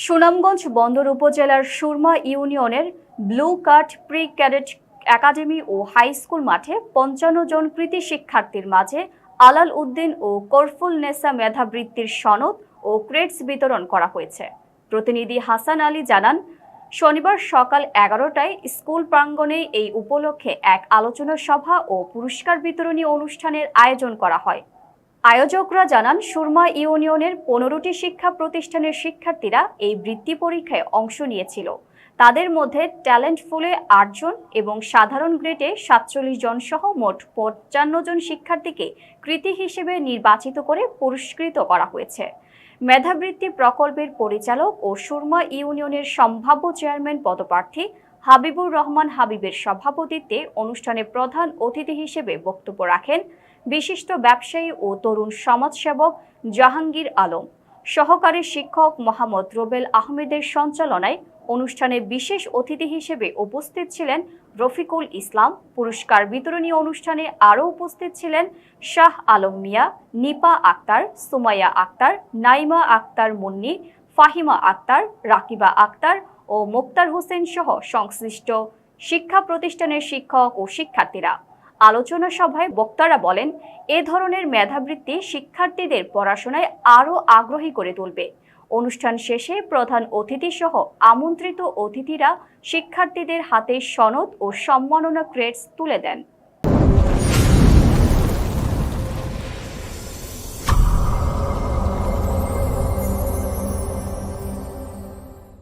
সুনামগঞ্জ বন্দর উপজেলার সুরমা ইউনিয়নের blue cart pre cadet academy ও হাই স্কুল মাঠে ৫৫ জন কৃতি শিক্ষার্থীর মাঝে আলাল উদ্দিন ও করফুল নেসা মেধাবৃত্তির সনদ ও ক্রেডস বিতরণ করা হয়েছে। প্রতিনিধি হাসান আলী জানান, শনিবার সকাল ১১টায় স্কুল প্রাঙ্গণে এই উপলক্ষে এক আলোচনা সভা ও পুরস্কার বিতরণী অনুষ্ঠানের আয়োজন করা হয়। আয়োজকরা জানান, সুরমা ইউনিয়নের ১৫টি শিক্ষা প্রতিষ্ঠানের শিক্ষার্থীরা এই বৃত্তি পরীক্ষায় অংশ নিয়েছিল। তাদের মধ্যে ট্যালেন্ট ফুলে ৮ জন এবং সাধারণ গ্রেডে ৪৭ জন সহ মোট ৫৫ জন শিক্ষার্থীকে কৃতী হিসেবে নির্বাচিত করে পুরস্কৃত করা হয়েছে। মেধাবৃত্তি প্রকল্পের পরিচালক ও সুরমা ইউনিয়নের সম্ভাব্য চেয়ারম্যান পদপ্রার্থী হাবিবুর রহমান হাবিবের সভাপতিত্বে অনুষ্ঠানে প্রধান অতিথি হিসেবে বক্তব্য রাখেন বিশিষ্ট ব্যবসায়ী ও তরুণ সমাজসেবক জাহাঙ্গীর আলম। সহকারী শিক্ষক মোহাম্মদ রোবেল আহমেদের সঞ্চালনায় অনুষ্ঠানে বিশেষ অতিথি হিসেবে উপস্থিত ছিলেন রফিকুল ইসলাম। পুরস্কার বিতরণী অনুষ্ঠানে আরও উপস্থিত ছিলেন শাহ আলম মিয়া, নিপা আক্তার, সুমাইয়া আক্তার, নাইমা আক্তার মুন্নি, ফাহিমা আক্তার, রাকিবা আক্তার ও মোক্তার হোসেন সহ সংশ্লিষ্ট শিক্ষা প্রতিষ্ঠানের শিক্ষক ও শিক্ষার্থীরা। আলোচনা সভায় বক্তারা বলেন, এ ধরনের মেধাবৃত্তি শিক্ষার্থীদের পড়াশোনায় আরও আগ্রহী করে তুলবে। অনুষ্ঠান শেষে প্রধান অতিথি সহ আমন্ত্রিত অতিথিরা শিক্ষার্থীদের হাতে সনদ ও সম্মাননা ক্রেডস তুলে দেন।